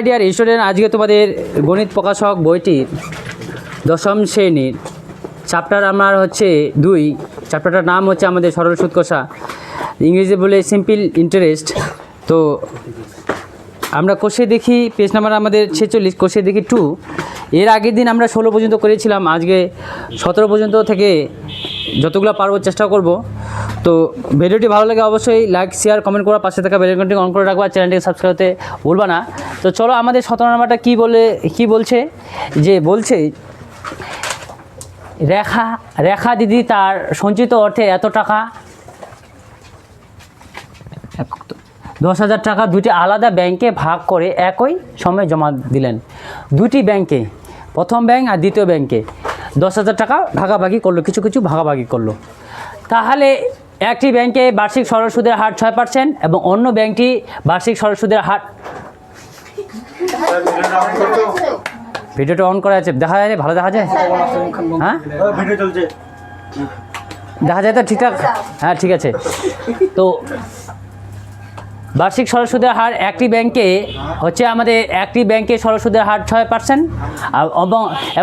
Dear student, আজকে তোমাদের গণিত প্রকাশক বইটির দশম শ্রেণীর চ্যাপ্টার আমার হচ্ছে 2। চ্যাপ্টারটার নাম হচ্ছে আমাদের সরল সুদ কষা, ইংরেজি বলে সিম্পল ইন্টারেস্ট। তো আমরা কষে দেখি পেজ নাম্বার আমাদের 46, কষে দেখি 2। এর আগের দিন আমরা 16 পর্যন্ত করেছিলাম, আজকে 17 পর্যন্ত থেকে যতগুলো পারবো চেষ্টা করব। তো ভিডিওটি ভালো লাগে অবশ্যই লাইক শেয়ার কমেন্ট করার, পাশে থাকা বেল আইকনটি অন করে রাখবা, চ্যানেলটিকে সাবস্ক্রাইব করতে ভুলবা না। তো চলো আমাদের 17 নাম্বারটা কী বলছে, যে বলছে রেখা দিদি তার সঞ্চিত অর্থে এত টাকা 10,000 টাকা দুটি আলাদা ব্যাংকে ভাগ করে একই সময় জমা দিলেন। দুটি ব্যাংকে, প্রথম ব্যাংক আর দ্বিতীয় ব্যাংকে 10,000 টাকা ভাগাভাগি করলো, কিছু ভাগাভাগি করলো। তাহলে একটি ব্যাংকে বার্ষিক সরল সুদের হার 6% এবং অন্য ব্যাংকটি বার্ষিক সরল সুদের হার, ভিডিওটা অন করা আছে, দেখা যায় ভালো দেখা যায়? হ্যাঁ ভিডিও চলছে, দেখা যায় তো ঠিকঠাক? হ্যাঁ ঠিক আছে। তো বার্ষিক সরল সুদের হার একটি ব্যাংকে হচ্ছে আমাদের একটি ব্যাংকে সরল সুদের হার 6%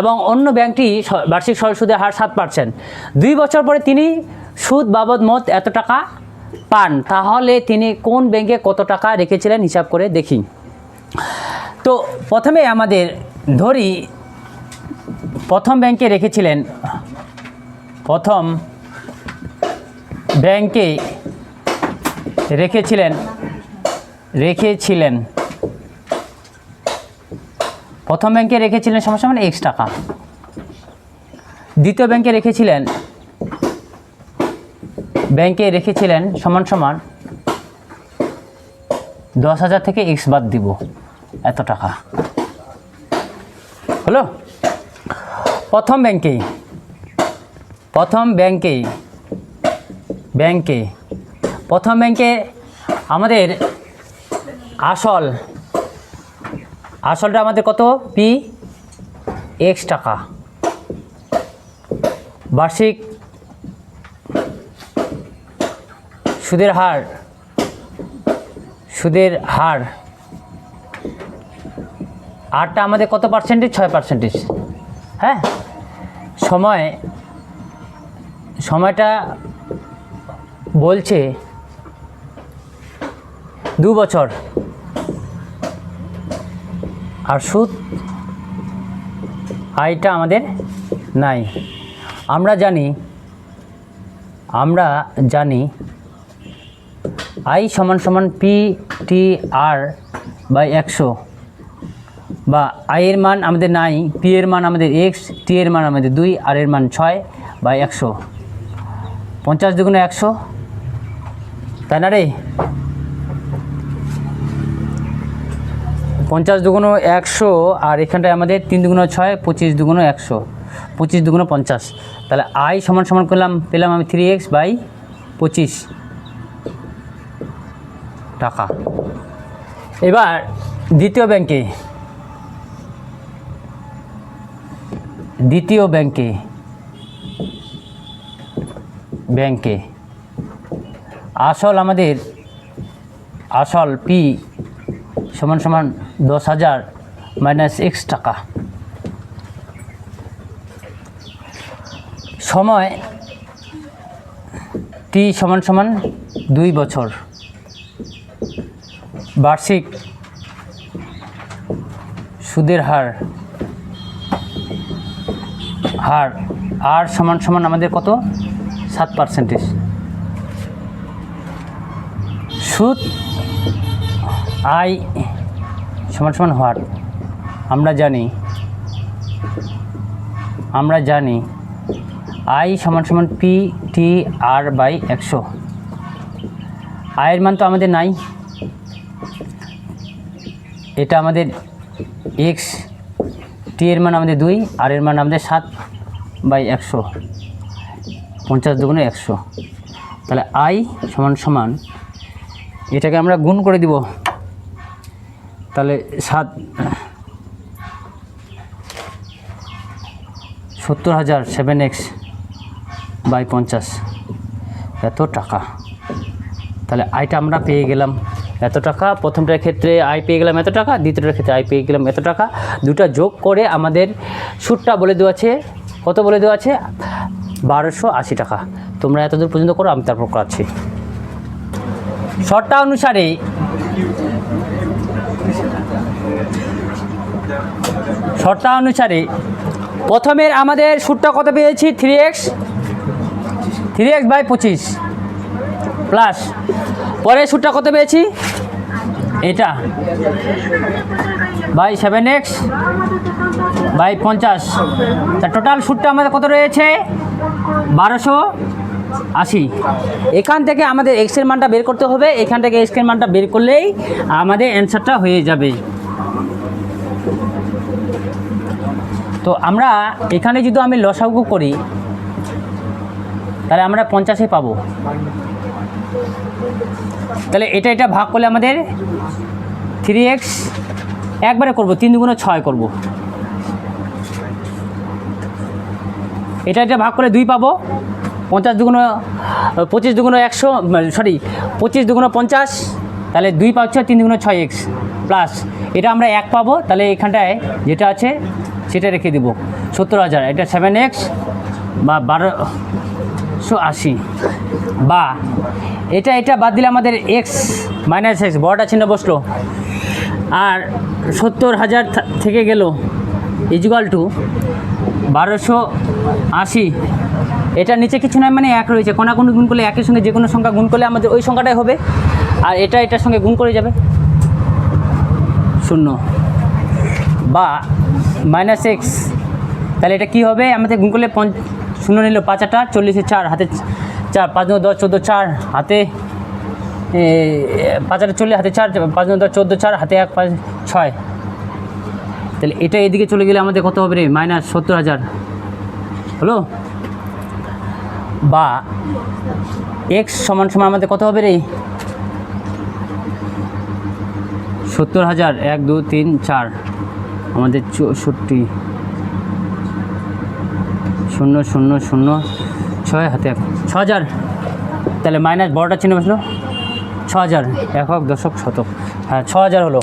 এবং অন্য ব্যাংকটি বার্ষিক সরল সুদের হার 7%। 2 বছর পরে তিনি সুদ বাবদ মোট এত টাকা পান। তাহলে তিনি কোন ব্যাংকে কত টাকা রেখেছিলেন হিসাব করে দেখি। তো প্রথমে আমাদের ধরি প্রথম ব্যাংকে রেখেছিলেন, প্রথম ব্যাংকে রেখেছিলেন প্রথম ব্যাংকে রেখেছিলেন সমান x টাকা। দ্বিতীয় ব্যাংকে রেখেছিলেন সমান 10,000 থেকে x বাদ দিব, এত টাকা হলো। প্রথম ব্যাংকে আমাদের আসলটা আমাদের কত, পি x টাকা। বার্ষিক সুদের হার আরটা আমাদের কত পার্সেন্টেজ, 6%। হ্যাঁ, সময়টা বলছে 2 বছর, আর সুদ আয়টা আমাদের নাই। আমরা জানি আই সমান PTR/100, বা আই এর মান আমাদের নাই, পি এর মান আমাদের x, টি এর মান আমাদের 2, আর এর মান 6/100। 50 দুগুণে 100, তাই না রে? 50 দুগুণ 100, আর এখানটায় আমাদের 3 দুগুণ 6, 25 দুগুণ 100, 25 দুগুণ 50। তাহলে আই সমান করলাম, পেলাম আমি 3x/25 টাকা। এবার দ্বিতীয় ব্যাংকে আসল পি সমান 10,000 মাইনাস x টাকা। সময় টি সমান 2 বছর। বার্ষিক সুদের হার আর সমান আমাদের কত, 7%। সুদ আই সমান হার, আমরা জানি আই সমান PTR/100। আয়ের মান তো আমাদের নাই, এটা আমাদের x, টি এর মান আমাদের 2, আর এর মান আমাদের 7/100, 50 দুগুণে 100। তাহলে আই সমান এটাকে আমরা গুণ করে দিব, তাহলে 70,000 7x/50 এত টাকা। তাহলে আইটা আমরা পেয়ে গেলাম এত টাকা, প্রথমটার ক্ষেত্রে আয় পেয়ে গেলাম এত টাকা, দ্বিতীয়টার ক্ষেত্রে আয় পেয়ে গেলাম এত টাকা। দুটা যোগ করে আমাদের সুদটা বলে দেওয়া আছে, কত বলে দেওয়া আছে? 1280 টাকা। তোমরা এতদূর পর্যন্ত করো, আমি তারপর করাচ্ছি। শর্তা অনুসারে প্রথমের আমাদের সুদটা কত পেয়েছি? 3x বাই 25 প্লাস পরের সুদটা কত পেয়েছি? এটা বাই 7x বাই 50। তা টোটাল সুদটা আমাদের কত রয়েছে? 1280। এখান থেকে আমাদের x এর মানটা বের করতে হবে, এখান থেকে x এর মানটা বের করলেই আমাদের অ্যান্সারটা হয়ে যাবে। তো আমরা এখানে যদি আমি লসাগু করি তাহলে আমরা 50 পাবো। তাহলে এটা ভাগ করলে আমাদের 3x একবারে করব, 3 দুগুণ 6 করব। এটা ভাগ করলে 2 পাবো। 25 দুগুণ 100, সরি 25 দুগুণ 50, তাহলে 2 পাচ্ছ, 3 দুগুণ 6x প্লাস এটা আমরা 1 পাবো। তাহলে এখানটায় যেটা আছে সেটা রেখে দেবো 70,000। এটা 7x বা 1280 বা এটা বাদ দিলে আমাদের x মাইনাস x বড়টা চিহ্ন বসলো, আর 70,000 থেকে গেল ইকুয়াল টু 1280। এটা নিচে কিছু নয়, মানে 1 রয়েছে, কোনাকুনি গুণ করলে একের সঙ্গে যে কোনো সংখ্যা গুণ করলে আমাদের ওই সংখ্যাটাই হবে, আর এটার সঙ্গে গুণ করে যাবে 0 বা মাইনাস x। তাহলে এটা কী হবে? আমাদের গুণ করলে 0 নিল 5 8 40, 4 হাতে 4, 5 10 14, 4 হাতে 5 8 40, হাতে 4, 5 10 14, 4 হাতে 1 5 6। তাহলে এটা এদিকে চলে গেলে আমাদের কত হবে রে? মাইনাস 70,000 হলো। বা x সমান আমাদের কত হবে রে? 70,000 1 2 3 4 আমাদের 64 0 0 0 6 হাতে 1 6,000। তাহলে মাইনাস বড়টা চিহ্ন বসলো 6,000, একক দশক শতক, হ্যাঁ 6,000 হলো।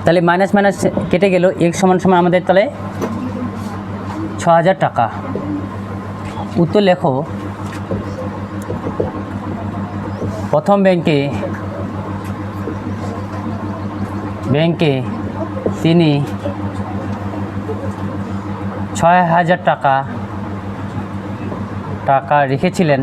তাহলে মাইনাস কেটে গেল, x সমান আমাদের তাহলে 6,000 টাকা। উত্তর লেখো, প্রথম ব্যাংকে তিনি 6,000 টাকা রেখেছিলেন।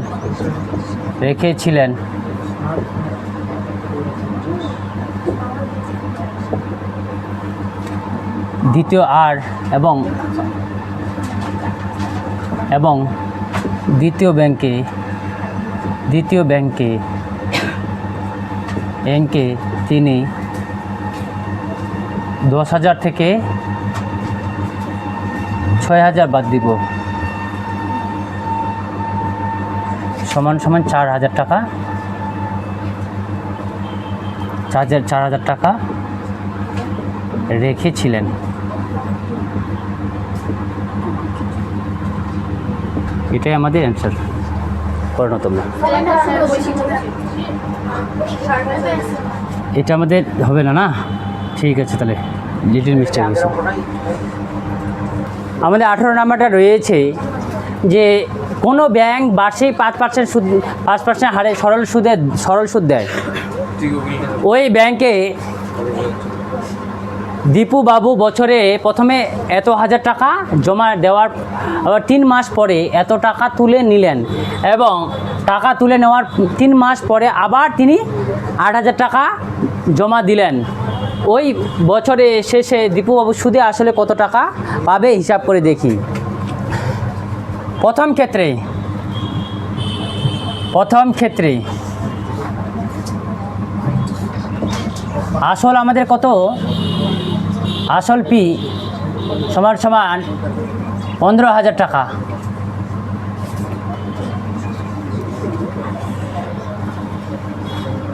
দ্বিতীয় ব্যাংকে তিনি 10,000 থেকে 6,000 বাদ দিব, সমান 4,000 টাকা। 4,000 টাকা রেখেছিলেন। এটাই আমাদের অ্যান্সার। করো না তোমরা, এটা আমাদের হবে না। ঠিক আছে, তাহলে লিটল মিস্টেক হয়েছে। আমাদের 18 নাম্বারটা রয়েছে যে কোনো ব্যাংক বার্ষিক 5% হারে সরল সুদ দেয়। ওই ব্যাংকে দীপু বাবু বছরে প্রথমে এত হাজার টাকা জমা দেওয়ার আবার 3 মাস পরে এত টাকা তুলে নিলেন, এবং টাকা তুলে নেওয়ার 3 মাস পরে আবার তিনি 8,000 টাকা জমা দিলেন। ওই বছরে শেষে দীপুবাবু সুদে আসলে কত টাকা পাবে হিসাব করে দেখি। প্রথম ক্ষেত্রে আসল আমাদের কত? আসল পি সমান 15,000 টাকা।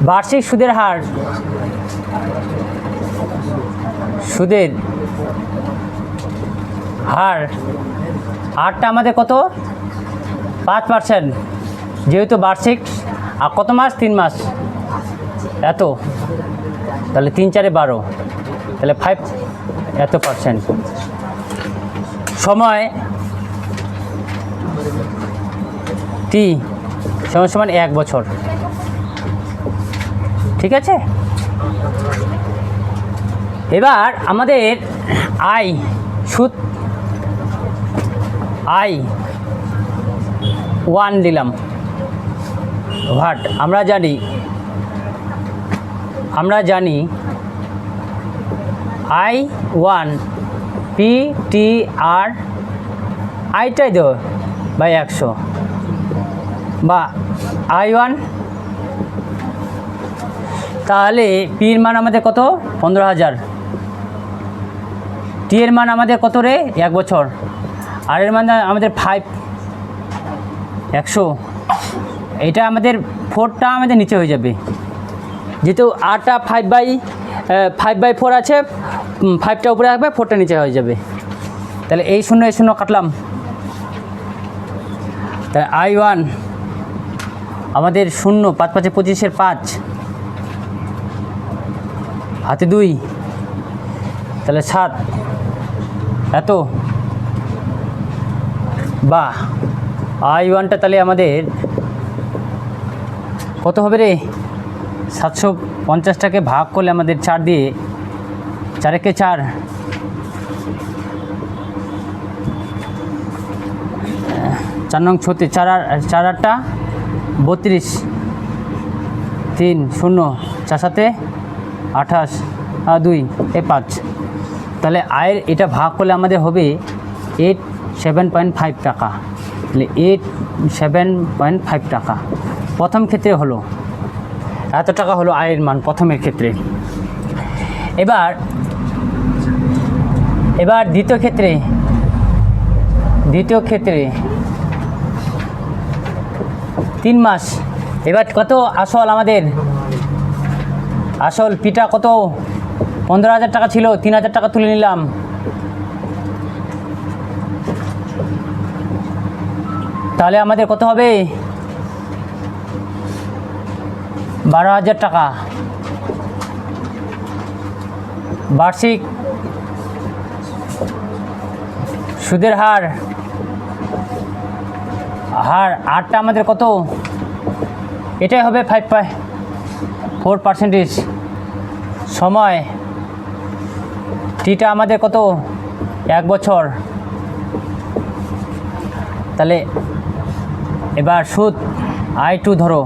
বার্ষিক সুদের হারটা আমাদের কত? 5%, যেহেতু বার্ষিক আর কত মাস? 3 মাস, এত, তাহলে 3 4 12, তাহলে 5 এত %। সময় টি সময় সমান 1 বছর, ঠিক আছে। এবার আমাদের আয়, সুদ আই 1 দিলাম, ভাট আমরা জানি I1 PTR আইটাই দেব বাই 100 বা I1, তাহলে পির মান আমাদের কত? 15,000। টি এর মান আমাদের কত রে? 1 বছর। আর এর মান আমাদের 5 100। এটা আমাদের 4টা আমাদের নিচে হয়ে যাবে, যেহেতু আরটা 5/4 আছে, 5টা উপরে আসবে, 4টা নিচে হয়ে যাবে। তাহলে এই 0 এই 0 কাটলাম, তাহলে I1 আমাদের 0, 5 5 25 5, হাতে 2, তাহলে 7 এত, বা I1টা তাহলে আমাদের কত হবে রে? 750টাকে ভাগ করলে আমাদের 4 দিয়ে, 4 একে 4, 4 নং 36, 4 8টা 32, 3 0, 4 7 28, আর 2 এ 5, তাহলে আয়ের এটা ভাগ করলে আমাদের হবে 87.5 টাকা। তাহলে 87.5 টাকা প্রথম ক্ষেত্রে হলো, এত টাকা হলো আয়ের মান প্রথমের ক্ষেত্রে। এবার দ্বিতীয় ক্ষেত্রে 3 মাস। এবার কত আসল? আমাদের আসল পিটা কত? 15,000 টাকা ছিল, 3,000 টাকা তুলে নিলাম, তাহলে আমাদের কত হবে? 12,000 টাকা। বার্ষিক সুদের হার আরটা আমাদের কত? এটাই হবে 5.4%। সময় টিটা আমাদের কত? 1 বছর। তাহলে এবার সুদ I2 ধরো,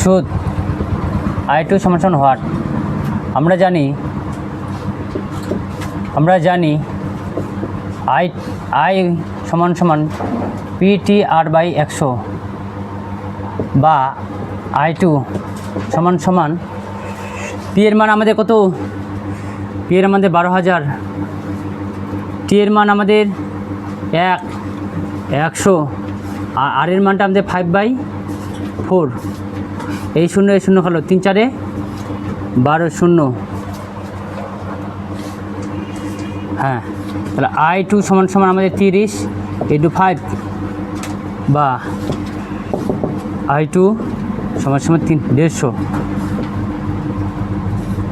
সুদ I2 সমান হোয়াট? আমরা জানি I সমান PTR/100 বা I2 সমান পি এর মান আমাদের কত? পি এর আমাদের 12,000, টি এর মান আমাদের 100, আর এর মানটা আমাদের 5/4। এই 0 এই 0 হলো 3 4 12 0। হ্যাঁ, তাহলে I2 সমান আমাদের 30 × 5 বা I2 সমান 150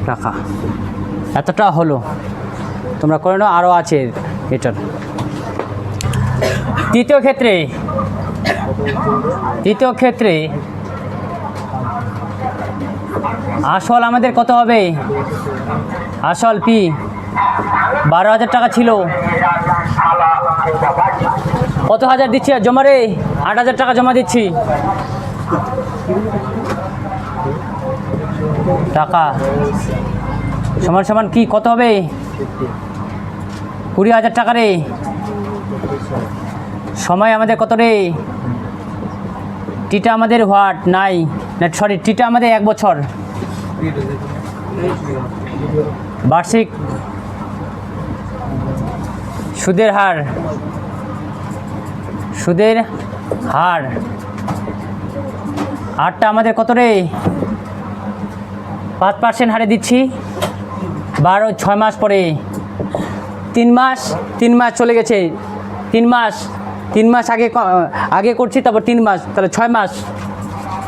টাকা। এতটা হলো, তোমরা করে নাও, আরও আছে এটার। তৃতীয় ক্ষেত্রে আসল আমাদের কত হবে? আসল পি 12,000 টাকা ছিল, কত হাজার দিচ্ছি জমা রে? 8,000 টাকা জমা দিচ্ছি। টাকা সমান কি কত হবে? 20,000 টাকা রে। সময় আমাদের কত রে? টিটা আমাদের হোয়াট? সরি, টিটা আমাদের 1 বছর। বার্ষিক সুদের হার আরটা আমাদের কত রে? 5% হারে দিচ্ছি, 6 মাস পরে। 3 মাস চলে গেছে, 3 মাস আগে করছি, তারপর 3 মাস, তাহলে 6 মাস।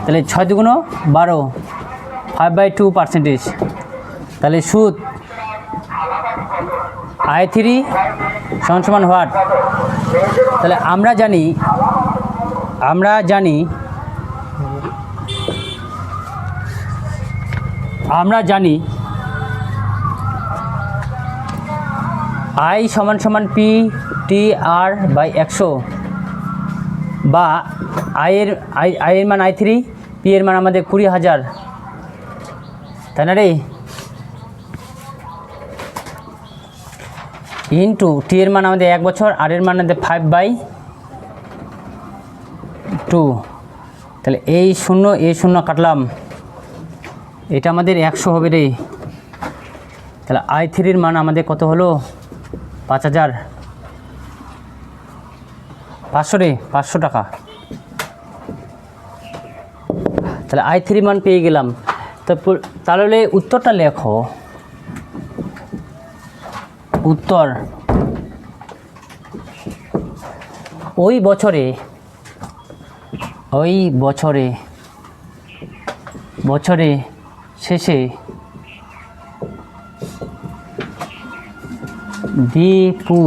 তাহলে 6 দুগুণ 12, 5/2%। তাহলে সুদ I3 সমান হোয়াট? তাহলে আমরা জানি I সমান P/100 বা I এর মান I3, P এর মান আমাদের 20,000, তাই না রে? ইন্টু T এর মান আমাদের 1 বছর, আর এর মান আমাদের 5/2। তাহলে এই শূন্য কাটলাম, এটা আমাদের 100 হবে রে। তাহলে I3 মান আমাদের কত হলো? 5,000, 500 রে, 500 টাকা। তাহলে I3 মান পেয়ে গেলাম। তাহলে উত্তরটা লেখো। উত্তর ওই বছরে শেষে দীপু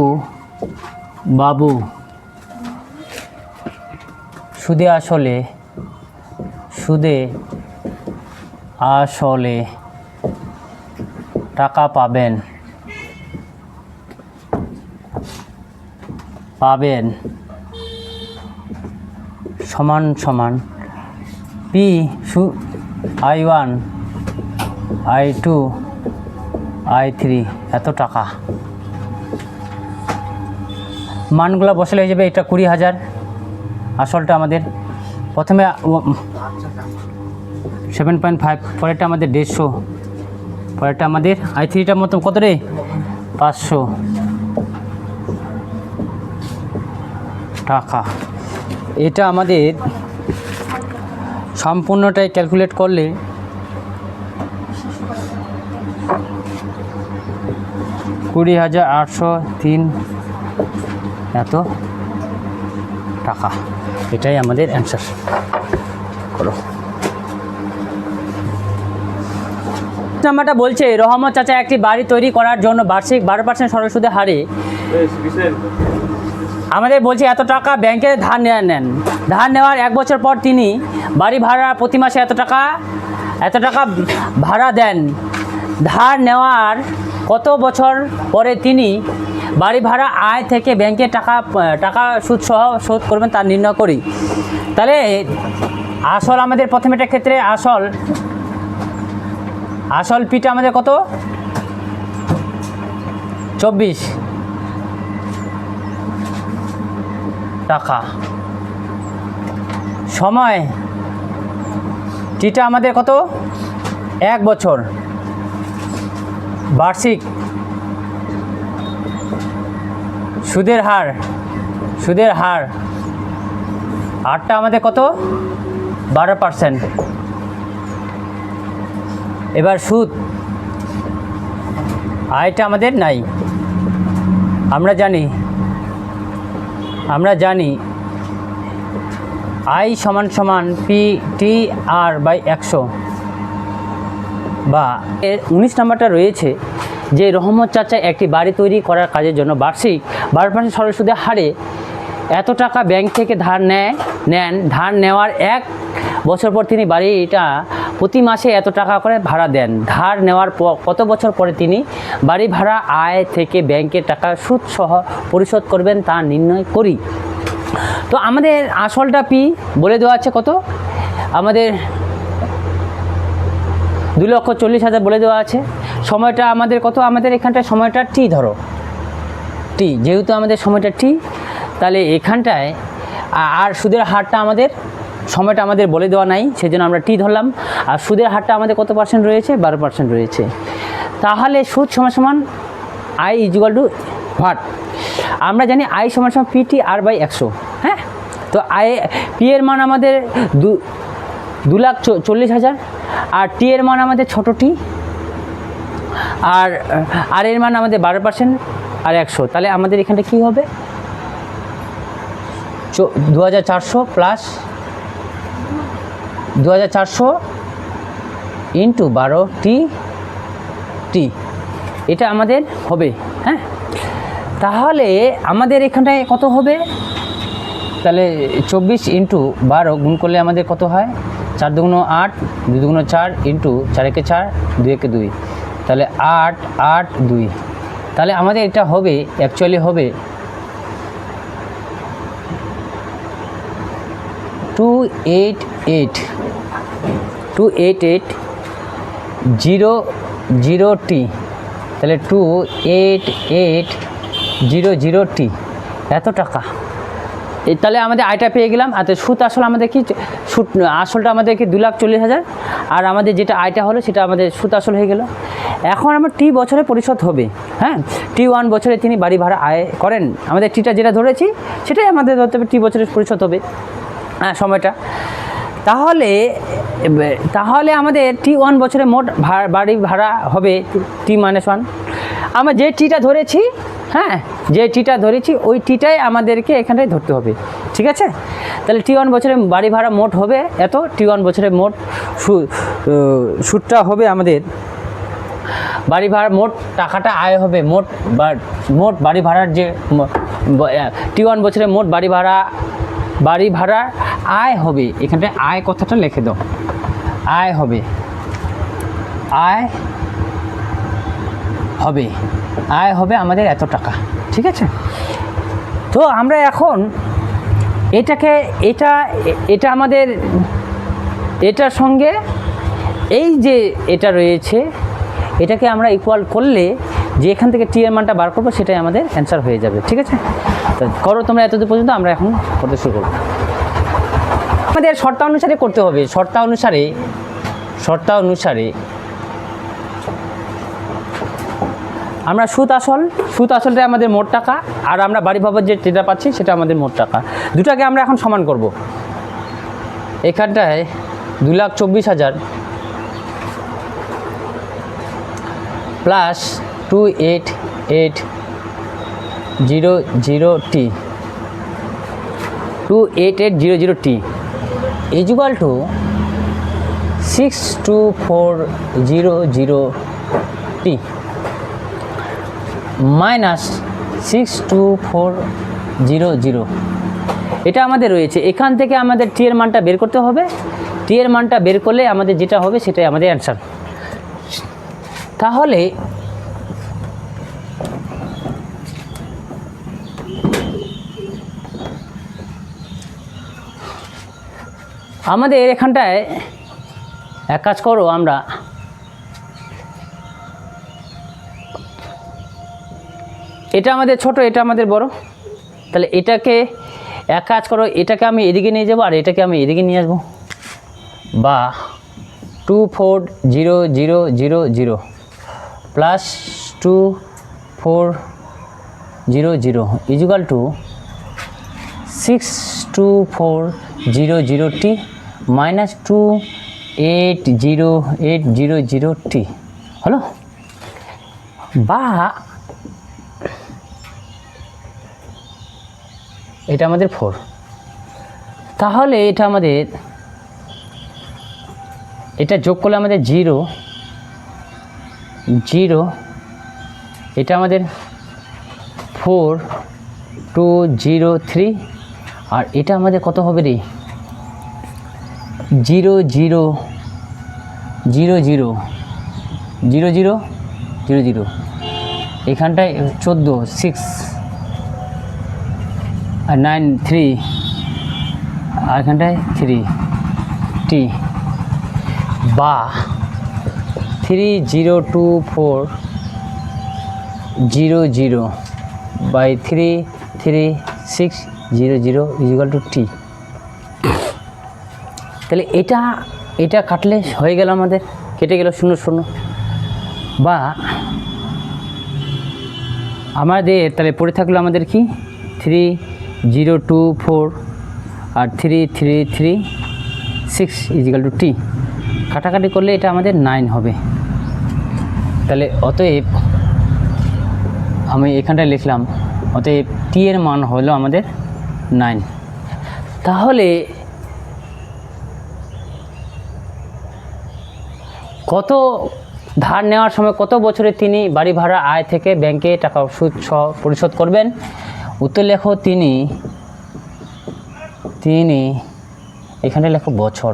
বাবু সুদে আসলে টাকা পাবেন সমান I1 I2 I3 এত টাকা। মানগুলো বসালে হয়ে যাবে। এটা 20,000, আসলটা আমাদের প্রথমে 7.5, পরেরটা আমাদের 150, পরেরটা আমাদের I3টার মতো কত রে? 500 টাকা। এটা আমাদের সম্পূর্ণটাই ক্যালকুলেট করলে 20,803 এত টাকা। এটাই আমাদের অ্যান্সার। করো। নাম্বারটা বলছে রহমত চাচা একটি বাড়ি তৈরি করার জন্য বার্ষিক 12% সরল সুদের হারে আমাদের বলছে এত টাকা ব্যাংকে ধার নেন। ধার নেওয়ার 1 বছর পর তিনি বাড়ি ভাড়া প্রতি মাসে এত টাকা ভাড়া দেন। ধার নেওয়ার কত বছর পরে তিনি বাড়ি ভাড়া আয় থেকে ব্যাংকে টাকা সুদ সহ শোধ করবেন তা নির্ণয় করি। তাহলে আসল আমাদের প্রথমেটার ক্ষেত্রে আসল পিটা আমাদের কত? 24 টাকা। সময় টিটা আমাদের কত? 1 বছর। বার্ষিক সুদের হার হারটা আমাদের কত? 12%। এবার সুদ আয়টা আমাদের নাই। আমরা জানি I সমান P/100 বা এর 19 নাম্বারটা রয়েছে যে রহমত চাচা একটি বাড়ি তৈরি করার কাজের জন্য বার্ষিক 12% সরল সুদের হারে এত টাকা ব্যাংক থেকে ধার নেন। ধার নেওয়ার 1 বছর পর তিনি বাড়িটা প্রতি মাসে এত টাকা করে ভাড়া দেন। ধার নেওয়ার কত বছর পরে তিনি বাড়ি ভাড়া আয় থেকে ব্যাংকের টাকা সুদ সহ পরিশোধ করবেন তা নির্ণয় করি। তো আমাদের আসলটা P বলে দেওয়া আছে কত? আমাদের 2,40,000 বলে দেওয়া আছে। সময়টা আমাদের কত? আমাদের এখানটায় সময়টা T ধরো, যেহেতু আমাদের সময়টা T, তাহলে এখানটায় আর সুদের হারটা সময়টা আমাদের বলে দেওয়া নাই, সেজন্য আমরা T ধরলাম। আর সুদের হারটা আমাদের কত পার্সেন্ট রয়েছে? 12% রয়েছে। তাহলে সুদ সমান I = হোয়াট? আমরা জানি I সমান P/100। হ্যাঁ, তো P এর মান আমাদের 2,40,000, আর T এর মান আমাদের ছোট T, আর এর মান আমাদের 12% আর 100। তাহলে আমাদের এখানটা কী হবে? 2,400 প্লাস 2400 ইন্টু 12 টি এটা আমাদের হবে। হ্যাঁ, তাহলে আমাদের এখানটায় কত হবে? তাহলে 24 ইন্টু 12 গুণ করলে আমাদের কত হয়? 4 দুগুণ 8, 2 দুগুণ 4 ইন্টু 4 একে 4, 2 একে 2, তাহলে 8 8 2। তাহলে আমাদের এটা হবে অ্যাকচুয়ালি হবে 288,000T। তাহলে 288,000T এত টাকা। তাহলে আমাদের আয়টা পেয়ে গেলাম। আর সুদ আসল আমাদের কি? সুদ আসলটা আমাদেরকে 2,40,000, আর আমাদের যেটা আয়টা হলো সেটা আমাদের সুদ আসল হয়ে গেল। এখন আমরা টি বছরে পরিশোধ হবে। হ্যাঁ, T1 বছরে তিনি বাড়ি ভাড়া আয় করেন। আমাদের টিটা যেটা ধরেছি সেটাই আমাদের ধরতে হবে, টি বছরে পরিশোধ হবে। হ্যাঁ, সময়টা। তাহলে আমাদের T1 বছরে মোট বাড়ি ভাড়া হবে T-1। আমরা যে টিটা ধরেছি, হ্যাঁ, যে টিটা ধরেছি ওই টিটাই আমাদেরকে এখানটায় ধরতে হবে। ঠিক আছে? তাহলে T1 বছরে বাড়ি ভাড়া মোট হবে এত। T1 বছরে মোট সুদটা হবে আমাদের, বাড়ি ভাড়া মোট টাকাটা আয় হবে, মোট বাড়ি ভাড়ার যে T1 বছরে মোট বাড়ি ভাড়ার আয় হবে। এখানটায় আয় কথাটা লিখে দাও। আয় হবে আমাদের এত টাকা। ঠিক আছে? তো আমরা এখন এটা আমাদের এটার সঙ্গে এই যে এটা রয়েছে এটাকে আমরা ইকুয়াল করলে যে এখান থেকে টি এর মানটা বার করবো সেটাই আমাদের অ্যান্সার হয়ে যাবে। ঠিক আছে? তো করো তোমরা এতদূর পর্যন্ত, আমরা এখন করতে শুরু করব। আমাদের শর্তানুসারে করতে হবে। শর্তানুসারে আমরা সুদ আসলটা আমাদের মোট টাকা, আর আমরা বাড়ি ভাড়ার যেটা পাচ্ছি সেটা আমাদের মোট টাকা। দুটাকে আমরা এখন সমান করব। এখানটায় 2,24,000 plus 288,000T 288,000T equal to 624,000T minus 624,000। এটা আমাদের রয়েছে। এখান থেকে আমাদের টি এর মানটা বের করতে হবে। টি এর মানটা বের করলে আমাদের যেটা হবে সেটাই আমাদের অ্যান্সার। তাহলে আমাদের এখানটায় এক কাজ করো, আমরা এটা আমাদের ছোট, এটা আমাদের বড়। তাহলে এটাকে এক কাজ করো, এটাকে আমি এদিকে নিয়ে যাবো আর এটাকে আমি এদিকে নিয়ে আসবো। বা 24,000 plus 24,000 equal to 624,000T minus 288,000T হলো। বা এটা আমাদের 4। তাহলে এটা আমাদের, এটা যোগ করলে আমাদের 0, এটা আমাদের 4,203, আর এটা আমাদের কত হবে রে? 0,0,0,0,0,0,0 এখানটায় 14 6 আর 9 3, আর এখানটায় 3T বা 3024,000 বাই 336,000 ইকুয়াল টু T। তাহলে এটা কাটলে হয়ে গেল, আমাদের কেটে গেল 0 0। বা আমাদের তাহলে পড়ে থাকলো আমাদের কি 3024 আর 3336 ইকুয়াল টু T। কাটাকাটি করলে এটা আমাদের 9 হবে। তাহলে অতএব আমি এখানটায় লিখলাম, অতএব T এর মান হলো আমাদের 9। তাহলে কত ধার নেওয়ার সময় কত বছরে তিনি বাড়ি ভাড়া আয় থেকে ব্যাংকে টাকা সুদ সহ পরিশোধ করবেন? উত্তর লেখো তিনি এখানে লেখো বছর।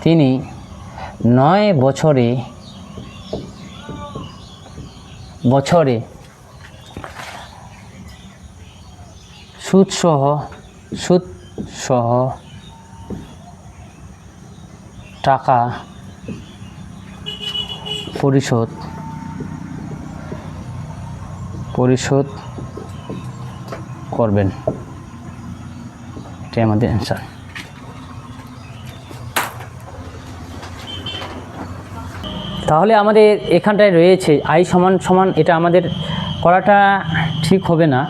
তিনি 9 বছরে সুদ সহ টাকা পরিশোধ করবেন। এটাই আমাদের অ্যান্সার। তাহলে আমাদের এখানটায় রয়েছে আই সমান সমান, এটা আমাদের করাটা ঠিক হবে না,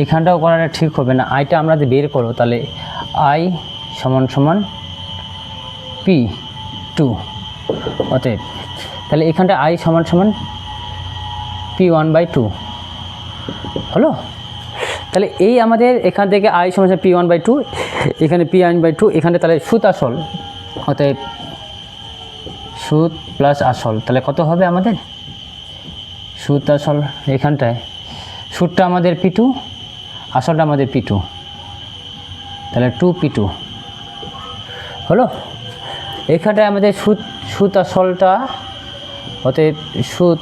এখানটাও করাটা ঠিক হবে না। আইটা আমরা যদি বের করো তাহলে আই সমান সমান P2, অতএব তাহলে এখানটা আই সমান সমান P1/2 হলো। তাহলে এই আমাদের এখান থেকে আই সমান সমান P1/2, এখানে P1/2, এখানে তাহলে সুদ আসল, অতএব সুদ প্লাস আসল, তাহলে কত হবে আমাদের? সুদ আসল এখানটায় সুদটা আমাদের P2, আসলটা আমাদের P2, তাহলে 2P2 হলো। এখানটায় আমাদের সুদ আসলটা, অতএব সুদ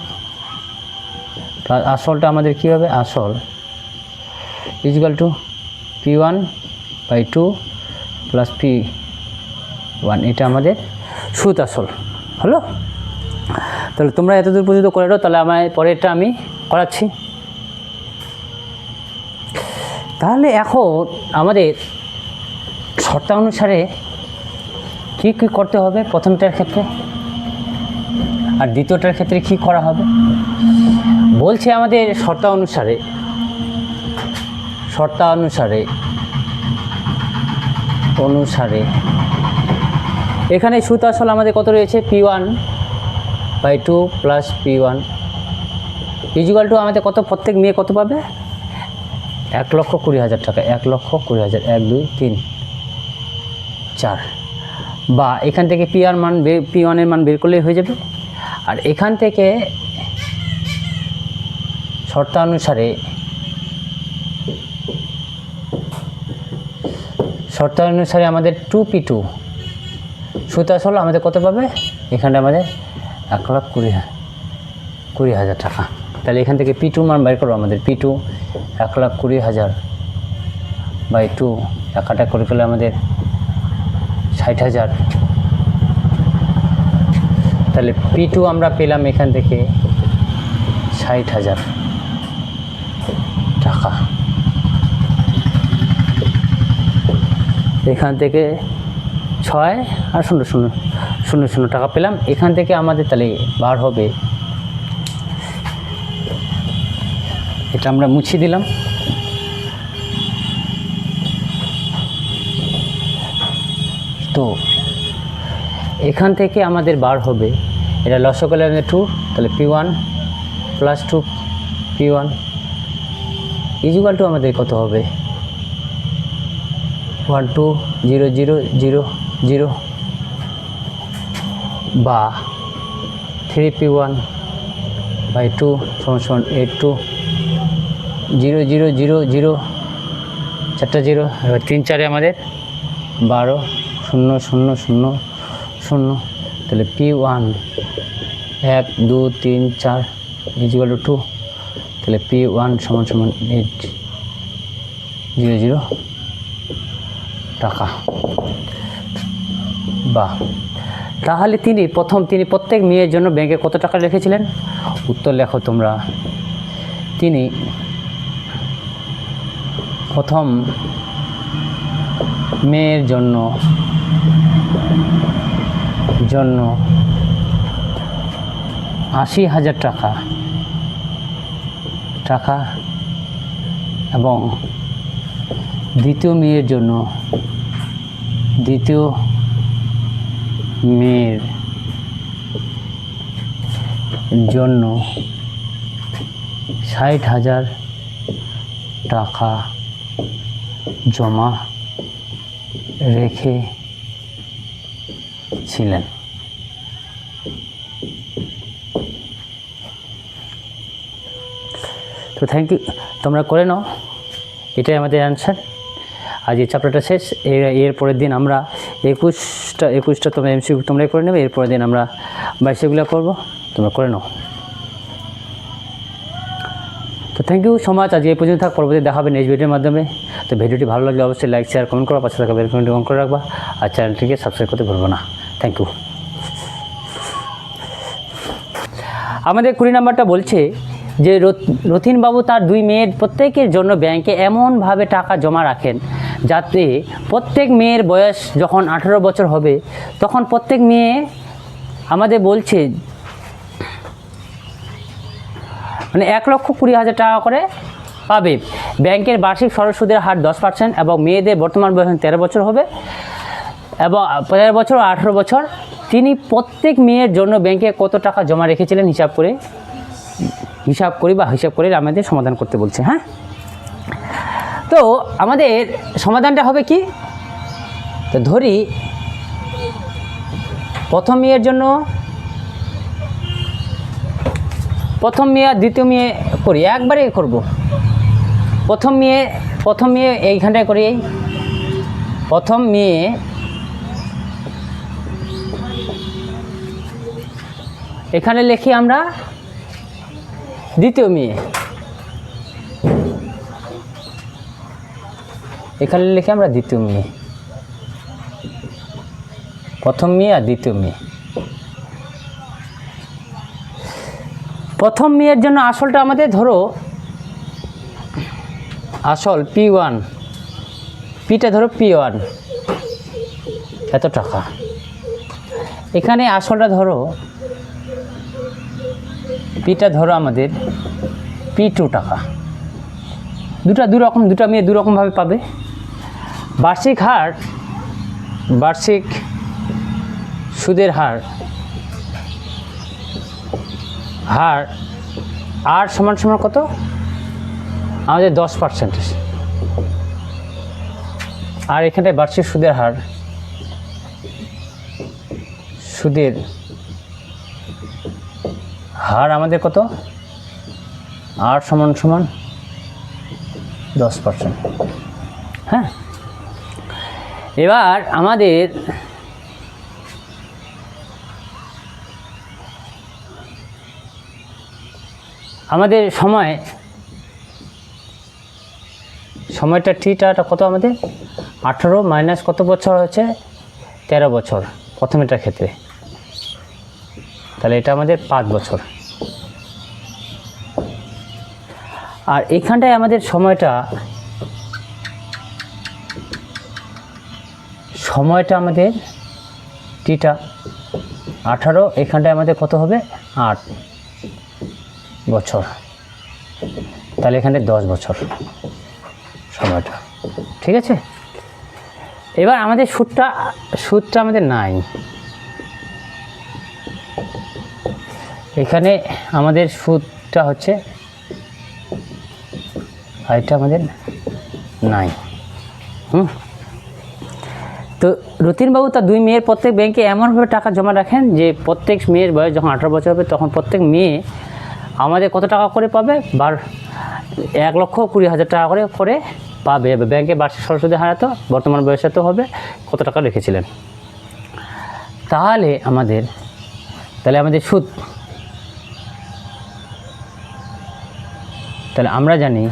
প্লাস আসলটা আমাদের কী হবে? আসল equal to P1/2 plus P1, এটা আমাদের সুদ আসল হলো। তাহলে তোমরা এতদূর পর্যন্ত করে দাও, তাহলে আমার পরেরটা আমি করাচ্ছি। তাহলে এখন আমাদের শর্তানুসারে কী করতে হবে প্রথমটার ক্ষেত্রে আর দ্বিতীয়টার ক্ষেত্রে কি করা হবে বলছে আমাদের। শর্তানুসারে এখানে সুদ আসল আমাদের কত রয়েছে? P1/2 plus P1 equal to আমাদের কত? প্রত্যেক মেয়ে কত পাবে? 1,20,000 টাকা। 1,20,000, 1 2 3 4, বা এখান থেকে P1-এর মান বের করলেই হয়ে যাবে। আর এখান থেকে শর্তানুসারে আমাদের 2P2 সুদ আসল আমাদের কত পাবে? এখানটা আমাদের 1,20,000 টাকা। তাহলে এখান থেকে P2 মান বের করবো আমাদের। P2 1,20,000/2, টাকাটা করে করলে আমাদের 60,000। তাহলে P2 আমরা পেলাম এখান থেকে 60,000 টাকা। এখান থেকে 6 আর 0,0,0,0 টাকা পেলাম। এখান থেকে আমাদের তাহলে বার হবে, এটা আমরা মুছিয়ে দিলাম। তো এখান থেকে আমাদের বার হবে, এটা লসগোলা 2, তাহলে P1 plus 2P1 equal to আমাদের কত হবে? 1,2,0,0,0,0 বা 3P1/2 সমান 82,0,0,0,0, 4টা 0, এবার 3 4 আমাদের 12,0,0,0,0, তাহলে P1 1 2 3 4 ইকুয়াল টু 2, তাহলে P1 সমান 8,000 টাকা। বা তাহলে তিনি প্রত্যেক মেয়ের জন্য ব্যাংকে কত টাকা রেখেছিলেন? উত্তর লেখো তোমরা। তিনি প্রথম মেয়ের জন্য 80,000 টাকা এবং দ্বিতীয় মেয়ের জন্য 60,000 টাকা জমা রেখেছিলেন। তো থ্যাংক ইউ, তোমরা করে নাও, এটাই আমাদের অ্যান্সার। আজ এই চ্যাপ্টারটা শেষ। এর পরের দিন আমরা 21টা তোমরা এমসিকিউ তোমরাই করে নেবে, এরপরের দিন আমরা 22গুলো করবো, তোমরা করে নাও। তো থ্যাংক ইউ সো মাচ। আজ এই পর্যন্ত থাক, পরবর্তী দেখা হবে নেক্সট ভিডিওর মাধ্যমে। তো ভিডিওটি ভালো লাগলে অবশ্যই লাইক, শেয়ার, কমেন্ট করো, পাশে থাকা বেল আইকনটি অন করে রাখবা, আর চ্যানেলটিকে সাবস্ক্রাইব করতে ভুলবো না। Thank you. আমাদের 20 নাম্বারটা বলছে যে রথিনবাবু তার 2 মেয়ের প্রত্যেকের জন্য ব্যাংকে এমনভাবে টাকা জমা রাখেন যাতে প্রত্যেক মেয়ের বয়স যখন 18 বছর হবে তখন প্রত্যেক মেয়ে আমাদের বলছে মানে 1,20,000 টাকা করে পাবে। ব্যাংকের বার্ষিক সরল সুদের হার 10% এবং মেয়েদের বর্তমান বয়স 13 বছর হবে এবং 15 বছর ও 18 বছর। তিনি প্রত্যেক মেয়ের জন্য ব্যাংকে কত টাকা জমা রেখেছিলেন হিসাব করে আমাদের সমাধান করতে বলছে। হ্যাঁ, তো আমাদের সমাধানটা হবে কি, তো ধরি প্রথম মেয়ের জন্য প্রথম মেয়ে আর দ্বিতীয় মেয়ে করি, একবারে করব। প্রথম মেয়ে এইখানটায় করি, এই প্রথম মেয়ে এখানে লিখি আমরা দ্বিতীয় মেয়ে, এখানে লিখি আমরা দ্বিতীয় মেয়ে, প্রথম মেয়ে আর দ্বিতীয় মেয়ে। প্রথম মেয়ের জন্য আসলটা আমাদের ধরো আসল P1, পিটা ধরো P1 এত টাকা, এখানে আসলটা ধরো পিটা ধরো আমাদের P2 টাকা। দুটা মেয়ে দুরকমভাবে পাবে। বার্ষিক সুদের হার আর সমান কত আমাদের 10%, আর এখানে বার্ষিক সুদের হার আমাদের কত, আর সমান 10%। হ্যাঁ, এবার আমাদের সময়টা টিটা কত আমাদের 18 মাইনাস কত বছর হচ্ছে 13 বছর প্রথমেটার ক্ষেত্রে, তাহলে এটা আমাদের 5 বছর। আর এখানটায় আমাদের সময়টা আমাদের টিটা 18, এখানটায় আমাদের কত হবে 8 বছর, তাহলে এখানে 10 বছর সময়টা। ঠিক আছে, এবার আমাদের সুদটা আমাদের নাই, এখানে আমাদের সুদটা হচ্ছে এটা আমাদের নাই। তো রতিনবাবু তার 2 মেয়ের প্রত্যেক ব্যাংকে এমনভাবে টাকা জমা রাখেন যে প্রত্যেক মেয়ের বয়স যখন 18 বছর হবে তখন প্রত্যেক মেয়ে আমাদের কত টাকা করে পাবে, 1,20,000 টাকা করে পাবে। ব্যাংকে বার্ষিক সরল সুদের হার তো বর্তমান বয়সে তো হবে কত টাকা রেখেছিলেন। তাহলে আমাদের সুদ, তাহলে আমরা জানি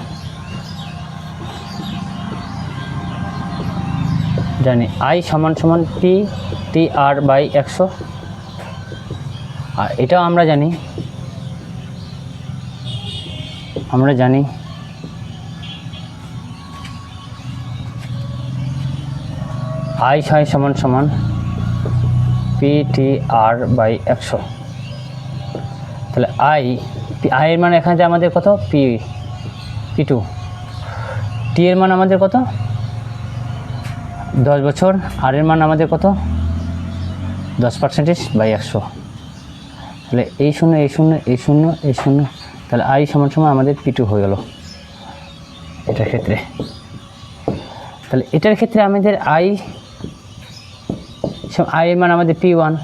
I সমান P/100, আর এটাও আমরা জানি I সমান P/100। তাহলে I এর মান এখানে আমাদের কত P2, T এর মান আমাদের কত 10 বছর, আর এর মান আমাদের কত 10%/100। তাহলে এই শূন্য, তাহলে I সমান আমাদের P2 হয়ে গেল এটার ক্ষেত্রে। তাহলে এটার ক্ষেত্রে আমাদের I এর মান আমাদের P1,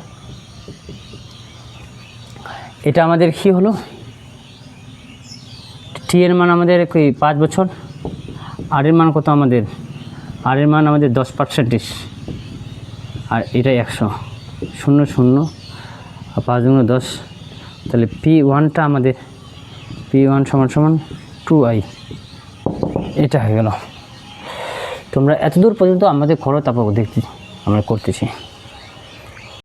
এটা আমাদের কি হলো T টি এর মান আমাদের 5 বছর, আর এর মান কত আমাদের, আর এর মান আমাদের 10%, আর এটা 100, 0 0 আর 5 গুণ 10, তাহলে P1টা আমাদের P1 = 2i, এটা হয়ে গেল। তোমরা এতদূর পর্যন্ত আমাদের করো, তারপর দেখছি আমরা করতেছি।